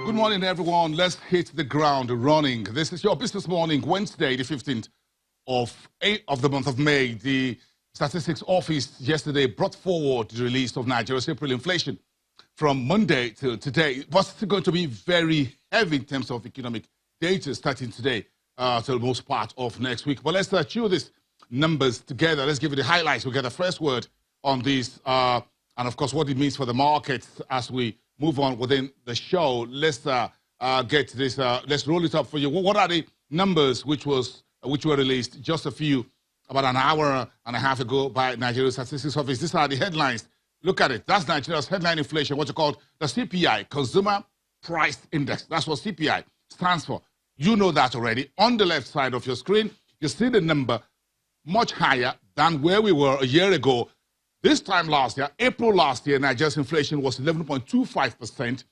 Good morning, everyone. Let's hit the ground running. This is your Business Morning, Wednesday, the 15th of the month of May. The Statistics Office yesterday brought forward the release of Nigeria's April inflation from Monday to today. It was going to be very heavy in terms of economic data starting today to the most part of next week. But let's chew these numbers together. Let's give you the highlights. We'll get the first word on this and, of course, what it means for the markets as we move on within the show. Let's get this. Let's roll it up for you. What are the numbers which were released just about an hour and a half ago by Nigeria's Statistics Office? These are the headlines. Look at it. That's Nigeria's headline inflation, what you call the CPI, Consumer Price Index. That's what CPI stands for. You know that already. On the left side of your screen, you see the number much higher than where we were a year ago. This time last year, April last year, Nigeria's inflation was 11.25%.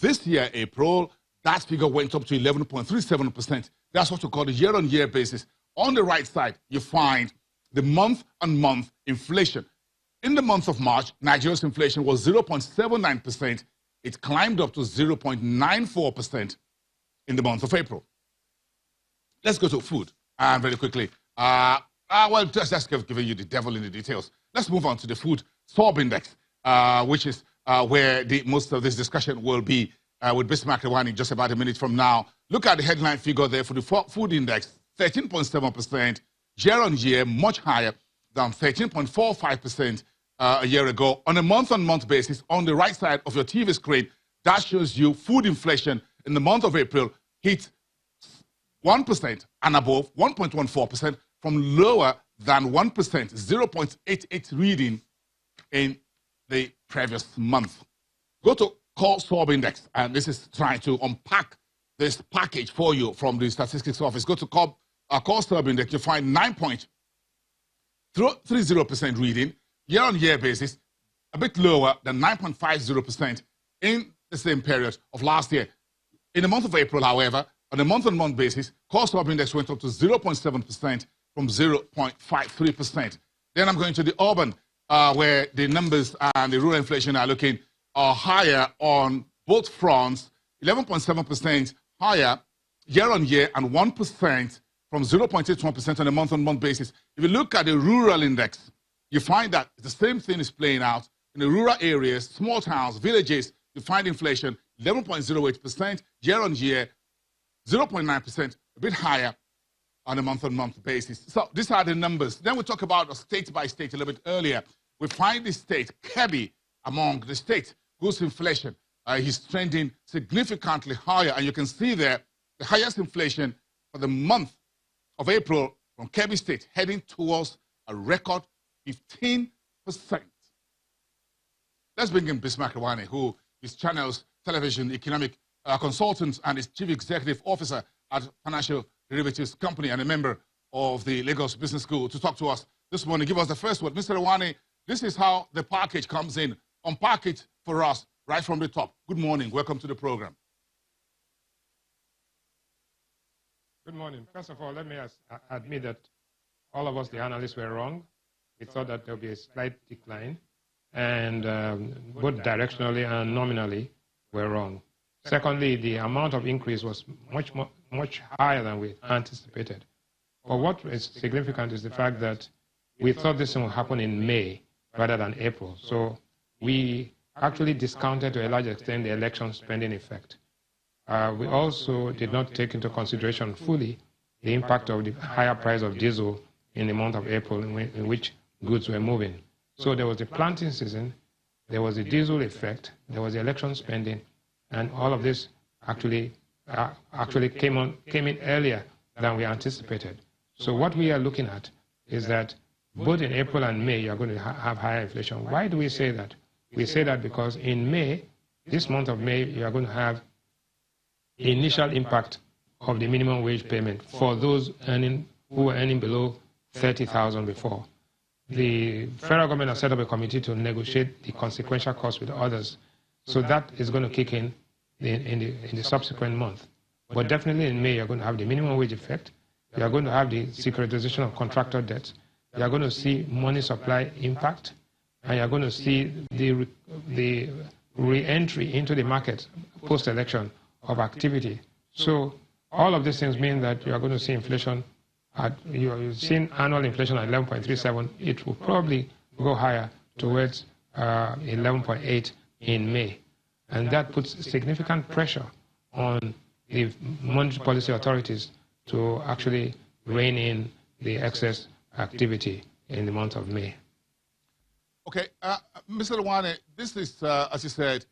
This year, April, that figure went up to 11.37%. That's what you call the year-on-year basis. On the right side, you find the month-on-month inflation. In the month of March, Nigeria's inflation was 0.79%. It climbed up to 0.94% in the month of April. Let's go to food very quickly. Well, just giving you the devil in the details. Let's move on to the food sub index, which is where most of this discussion will be with Bismarck Rewane in just about a minute from now. Look at the headline figure there for the food index, 13.7% year-on-year, much higher than 13.45% a year ago. On a month-on-month basis, on the right side of your TV screen, that shows you food inflation in the month of April hit 1% and above, 1.14%, from lower than 1%, 0.88 reading in the previous month. Go to core sub index, and this is trying to unpack this package for you from the Statistics Office. Go to core sub index, you find 9.30% reading, year-on-year basis, a bit lower than 9.50% in the same period of last year. In the month of April, however, on a month-on-month basis, core sub index went up to 0.7%, from 0.53%. Then I'm going to the urban, where the numbers and the rural inflation are looking higher on both fronts, 11.7% higher year-on-year and 1% from 0.81% on a month-on-month basis. If you look at the rural index, you find that the same thing is playing out. In the rural areas, small towns, villages, you find inflation 11.08% year-on-year, 0.9%, a bit higher on a month-on-month basis. So these are the numbers. Then we talk about state by state a little bit earlier. We find the state, Kebbi, among the states whose inflation is trending significantly higher. And you can see there the highest inflation for the month of April from Kebbi State, heading towards a record 15%. Let's bring in Bismarck Rewane, who is Channel's television economic consultant and is Chief Executive Officer at Financial Derivatives Company and a member of the Lagos Business School, to talk to us this morning. Give us the first word. Mr. Rewane, this is how the package comes in. Unpack it for us right from the top. Good morning. Welcome to the program. Good morning. First of all, let me admit that all of us, the analysts, were wrong. We thought that there would be a slight decline, and both directionally and nominally were wrong. Secondly, the amount of increase was much higher than we anticipated. But what is significant is the fact that we thought this would happen in May rather than April. So we actually discounted to a large extent the election spending effect. We also did not take into consideration fully the impact of the higher price of diesel in the month of April in which goods were moving. So there was the planting season, there was the diesel effect, there was the election spending, and all of this actually came in earlier than we anticipated. So what we are looking at is that both in April and May, you're going to have higher inflation. Why do we say that? We say that because in May, this month of May, you are going to have initial impact of the minimum wage payment for those who were earning below 30,000 before. The federal government has set up a committee to negotiate the consequential costs with others. So that is going to kick in the subsequent month. But definitely in May, you're going to have the minimum wage effect. You are going to have the securitization of contractor debts. You are going to see money supply impact. And you're going to see the re-entry into the market post-election of activity. So all of these things mean that you are going to see inflation you're seeing annual inflation at 11.37. It will probably go higher towards 11.8 in May. And that puts significant pressure on the monetary policy authorities to actually rein in the excess activity in the month of May. Okay, Mr. Rewane, this is, as you said,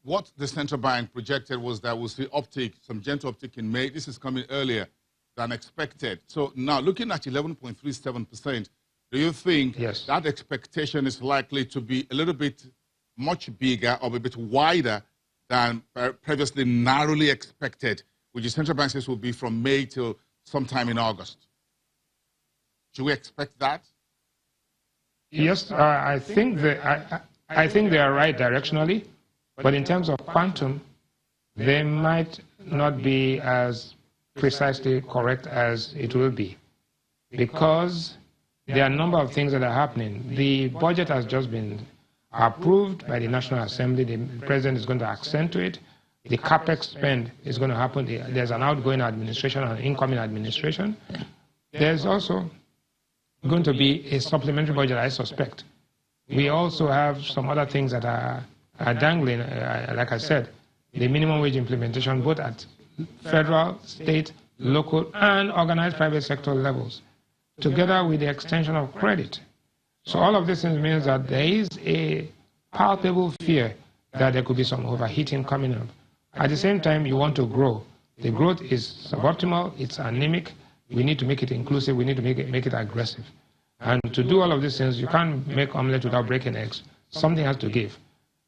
what the central bank projected was that we'll see uptick, some gentle uptick in May. This is coming earlier than expected. So now, looking at 11.37%, do you think that expectation is likely to be a little bit much bigger or a bit wider than previously narrowly expected, which the central bank says will be from May till sometime in August? Should we expect that? Yes, I think they are right directionally, but in terms of quantum, they might not be as precisely correct as it will be, because there are a number of things that are happening. The budget has just been approved by the National Assembly. The President is going to accent to it. The capex spend is going to happen. There's an outgoing administration and incoming administration. There's also going to be a supplementary budget, I suspect. We also have some other things that are dangling, like I said, the minimum wage implementation, both at federal, state, local, and organized private sector levels, together with the extension of credit. So all of these things means that there is a palpable fear that there could be some overheating coming up. At the same time, you want to grow. The growth is suboptimal, it's anemic. We need to make it inclusive, we need to make it aggressive. And to do all of these things, you can't make omelette without breaking eggs. Something has to give.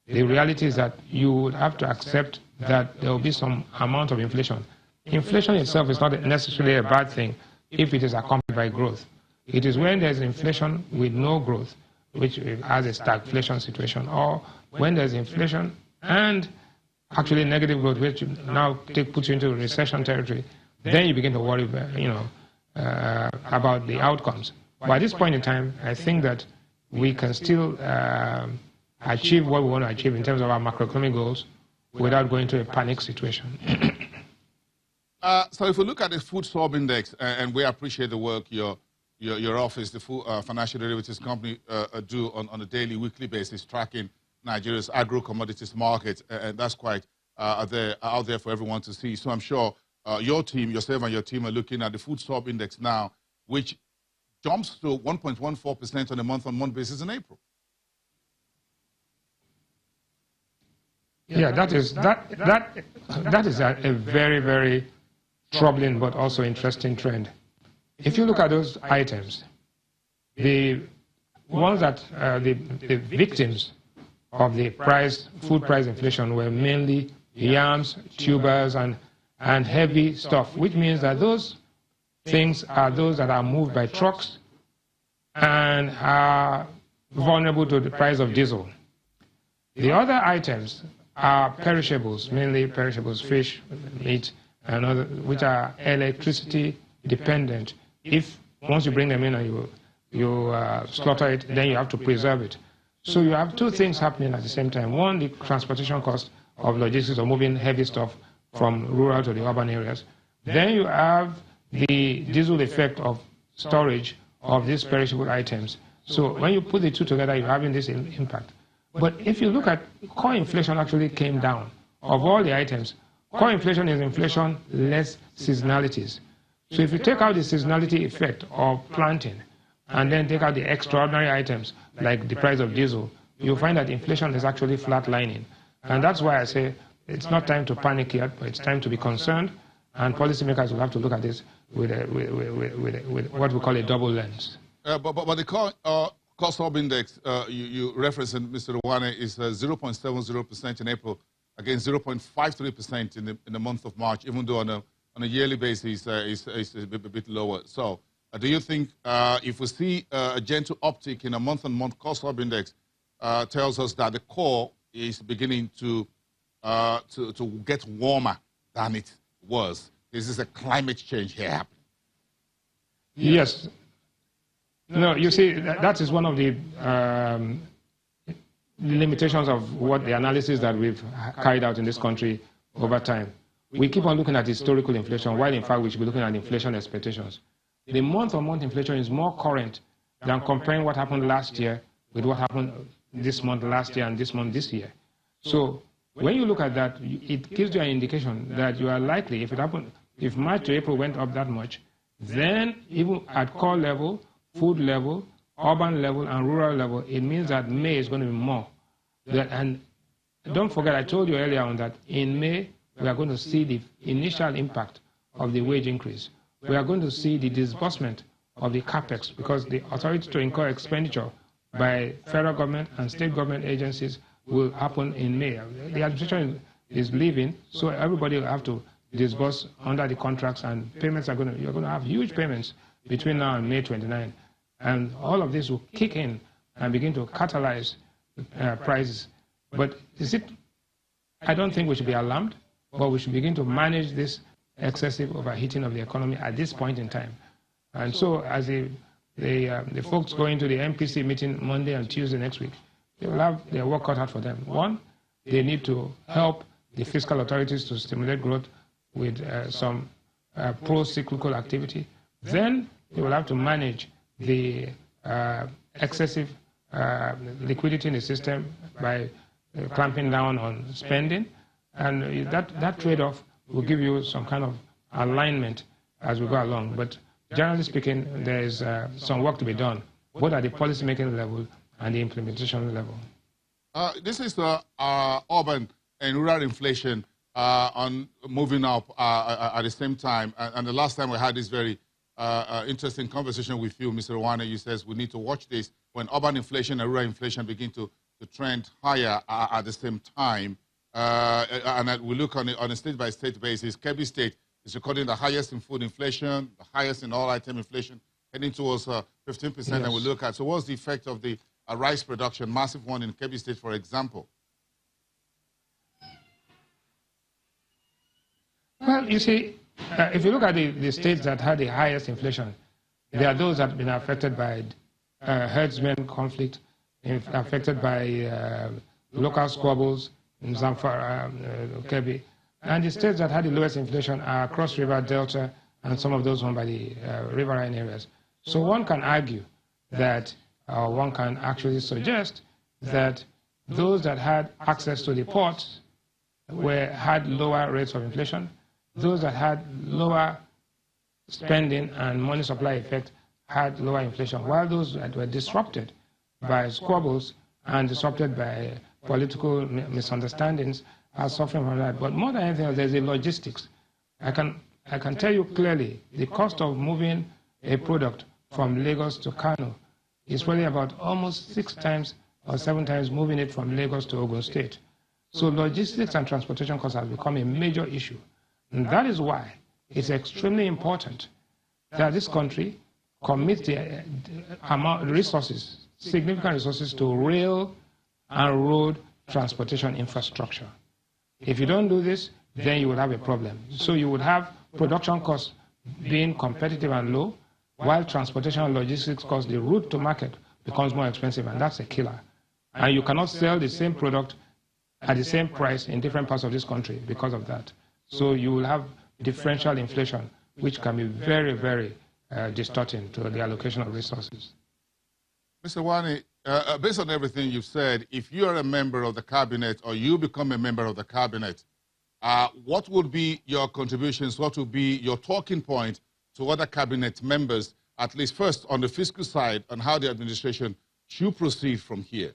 The reality is that you would have to accept that there will be some amount of inflation. Inflation itself is not necessarily a bad thing if it is accompanied by growth. It is when there's inflation with no growth, which has a stagflation situation, or when there's inflation and actually negative growth, which now puts you into recession territory, then you begin to worry, about the outcomes. But at this point in time, I think that we can still achieve what we want to achieve in terms of our macroeconomic goals without going to a panic situation. So if we look at the food swap index, and we appreciate the work your office, the Financial Derivatives Company, do on a daily, weekly basis, tracking Nigeria's agro-commodities market, and that's quite out there for everyone to see. So I'm sure your team, yourself and your team, are looking at the food swap index now, which jumps to 1.14% on a month-on-month basis in April. Yeah, that is a very, very troubling but also interesting trend. If you look at those items, the ones that the victims of the food price inflation were mainly yams, tubers, and heavy stuff, which means that those things are those that are moved by trucks and are vulnerable to the price of diesel. The other items are perishables, mainly perishables, fish, meat, and other, which are electricity dependent. If once you bring them in and you slaughter it, then you have to preserve it. So you have two things happening at the same time. One, the transportation cost of logistics of moving heavy stuff from rural to the urban areas. Then you have the diesel effect of storage of these perishable items. So when you put the two together, you're having this impact. But if you look at core inflation, actually came down. Of all the items, core inflation is inflation less seasonalities. So if you take out the seasonality effect of planting and then take out the extraordinary items like the price of diesel, you'll find that inflation is actually flatlining. And that's why I say it's not time to panic yet, but it's time to be concerned, and policymakers will have to look at this with what we call a double lens. But the cost of index you referenced, Mr. Rewane, is 0.70% in April against 0.53% in the month of March, even though on a yearly basis it's a bit lower. So do you think if we see a gentle uptick in a month-on-month cost of index, tells us that the core is beginning to get warmer than it was? This is a climate change here happening. Yes. No, you see, that is one of the limitations of what the analysis that we've carried out in this country over time. We keep on looking at historical inflation, while in fact we should be looking at inflation expectations. The month-on-month inflation is more current than comparing what happened last year with what happened this month last year and this month this year. So when you look at that, it gives you an indication that you are likely, if it happened, if March to April went up that much, then even at core level, food level, urban level, and rural level, it means that May is going to be more. And don't forget, I told you earlier on that in May, we are going to see the initial impact of the wage increase. We are going to see the disbursement of the capex, because the authority to incur expenditure by federal government and state government agencies will happen in May. The administration is leaving, so everybody will have to disburse under the contracts, and payments are you're going to have huge payments between now and May 29. And all of this will kick in and begin to catalyze prices. But I don't think we should be alarmed, but we should begin to manage this excessive overheating of the economy at this point in time. And so as the folks go into the MPC meeting Monday and Tuesday next week, they will have their work cut out for them. One, they need to help the fiscal authorities to stimulate growth with some pro-cyclical activity. Then they will have to manage the excessive liquidity in the system by clamping down on spending. And that trade-off will give you some kind of alignment as we go along. But generally speaking, there is some work to be done, both at the policy-making level and the implementation level. This is the urban and rural inflation on moving up at the same time. And the last time we had this very interesting conversation with you, Mr. Rewane, you says we need to watch this when urban inflation and rural inflation begin to trend higher at the same time. And we look on a state-by-state basis. Kebbi State is recording the highest in food inflation, the highest in all item inflation, heading towards 15%. Yes. And we look at, so what's the effect of the rice production, massive one in Kebbi State, for example? Well, you see, if you look at the states that had the highest inflation, there are those that have been affected by herdsmen conflict, affected by local squabbles in Zamfara, Kebbi. And the states that had the lowest inflation are Cross River, Delta, and some of those owned by the riverine areas. So one can argue that, one can actually suggest that those that had access to the ports had lower rates of inflation. Those that had lower spending and money supply effect had lower inflation, while those that were disrupted by squabbles and disrupted by political misunderstandings are suffering from that. But more than anything else, there's the logistics. I can tell you clearly, the cost of moving a product from Lagos to Kano is probably about almost 6 times or 7 times moving it from Lagos to Ogun State. So logistics and transportation costs have become a major issue. And that is why it's extremely important that this country commits the resources, significant resources, to rail and road transportation infrastructure. If you don't do this, then you will have a problem. So you would have production costs being competitive and low, while transportation and logistics costs, the route to market becomes more expensive, and that's a killer. And you cannot sell the same product at the same price in different parts of this country because of that. So you will have differential inflation, which can be very, very distorting to the allocation of resources. Mr. Rewane, based on everything you've said, if you are a member of the cabinet or you become a member of the cabinet, what would be your contributions? What would be your talking point to other cabinet members, at least first on the fiscal side, on how the administration should proceed from here?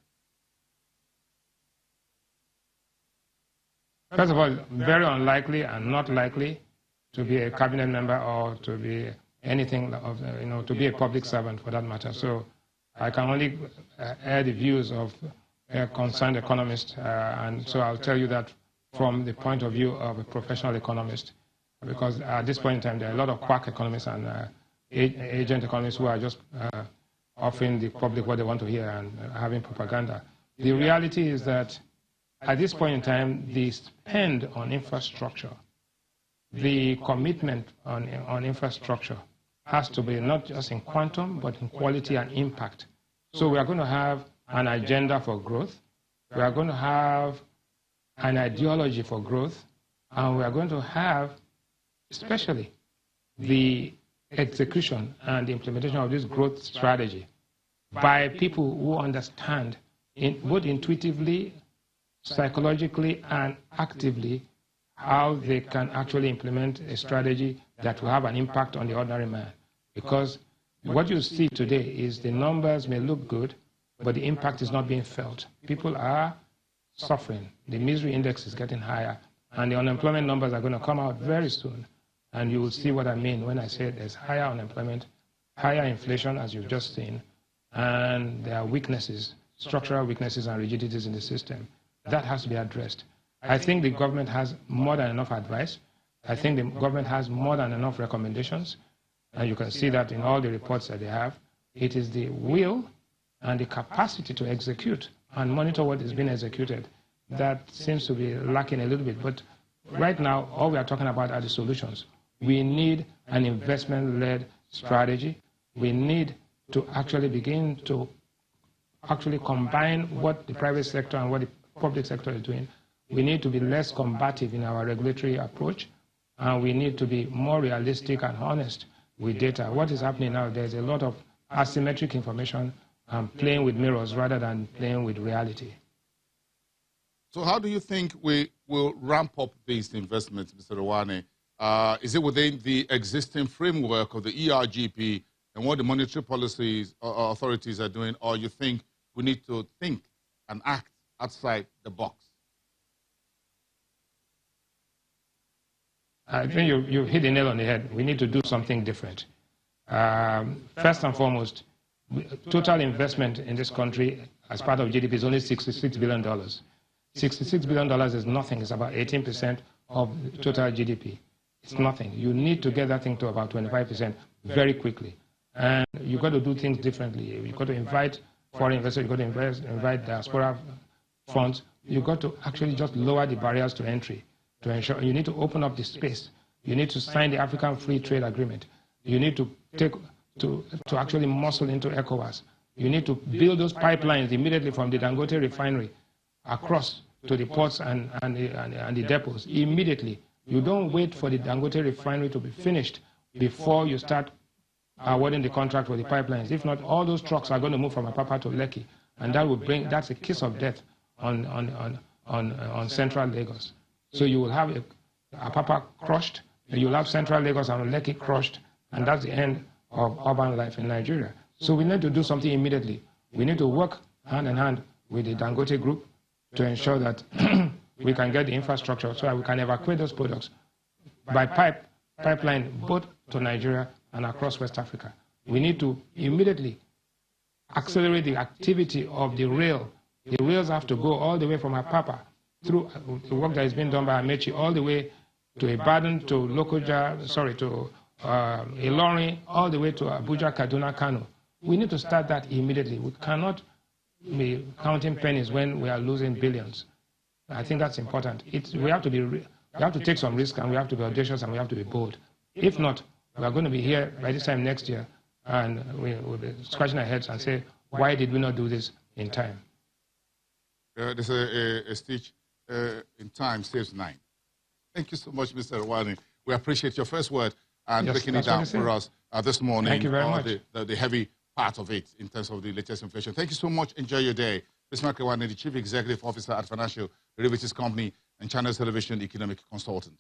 First of all, very unlikely and not likely to be a cabinet member or to be anything of, to be a public servant for that matter. So I can only air the views of a concerned economist, and so I'll tell you that from the point of view of a professional economist, because at this point in time, there are a lot of quack economists and agent economists who are just offering the public what they want to hear and having propaganda. The reality is that at this point in time, the spend on infrastructure, the commitment on infrastructure has to be not just in quantum, but in quality and impact. So we are going to have an agenda for growth. We are going to have an ideology for growth. And we are going to have, especially, the execution and the implementation of this growth strategy by people who understand, both intuitively, psychologically, and actively, how they can actually implement a strategy that will have an impact on the ordinary man. Because what you see today is the numbers may look good, but the impact is not being felt. People are suffering. The misery index is getting higher, and the unemployment numbers are going to come out very soon. And you will see what I mean when I say there's higher unemployment, higher inflation, as you've just seen, and there are weaknesses, structural weaknesses and rigidities in the system. That has to be addressed. I think the government has more than enough advice. I think the government has more than enough recommendations, and you can see that in all the reports that they have. It is the will and the capacity to execute and monitor what is being executed that seems to be lacking a little bit. But right now, all we are talking about are the solutions. We need an investment-led strategy. We need to actually begin to actually combine what the private sector and what the public sector is doing. We need to be less combative in our regulatory approach, and we need to be more realistic and honest with data. What is happening now, there's a lot of asymmetric information and playing with mirrors rather than playing with reality. So how do you think we will ramp up these investments, Mr. Rewane? Is it within the existing framework of the ERGP and what the monetary policies authorities are doing, or you think we need to think and act outside the box? I think you hit the nail on the head. We need to do something different. First and foremost, total investment in this country as part of GDP is only $66 billion. $66 billion is nothing. It's about 18% of total GDP. It's nothing. You need to get that thing to about 25% very quickly. And you've got to do things differently. You've got to invite foreign investors. You've got to invite diaspora funds. You've got to actually just lower the barriers to entry to ensure. You need to open up the space. You need to sign the African Free Trade Agreement. You need to actually muscle into ECOWAS. You need to build those pipelines immediately from the Dangote refinery across to the ports and the depots immediately. You don't wait for the Dangote refinery to be finished before you start awarding the contract for the pipelines. If not, all those trucks are going to move from Apapa to Lekki, and that's a kiss of death on central Lagos. So you will have Apapa crushed, and you'll have central Lagos and Lekki crushed, and that's the end of urban life in Nigeria. So we need to do something immediately. We need to work hand in hand with the Dangote group to ensure that we can get the infrastructure so that we can evacuate those products by pipeline both to Nigeria and across West Africa. We need to immediately accelerate the activity of the rail. The rails have to go all the way from Apapa through the work that is being done by Amechi all the way to Ibadan, to Lokoja, to Ilorin, all the way to Abuja, Kaduna, Kano. We need to start that immediately. We cannot be counting pennies when we are losing billions. I think that's important. We have to take some risk, and we have to be audacious, and we have to be bold. If not, we are going to be here by this time next year, and we'll be scratching our heads and say, why did we not do this in time? There's a speech, in time saves 9. Thank you so much, Mr. Rewane. We appreciate your first word and breaking it down for us this morning. Thank you very much. The heavy part of it in terms of the latest inflation. Thank you so much. Enjoy your day. Bismarck Rewane, the Chief Executive Officer at Financial Derivatives Company and Channels Television Economic Consultant.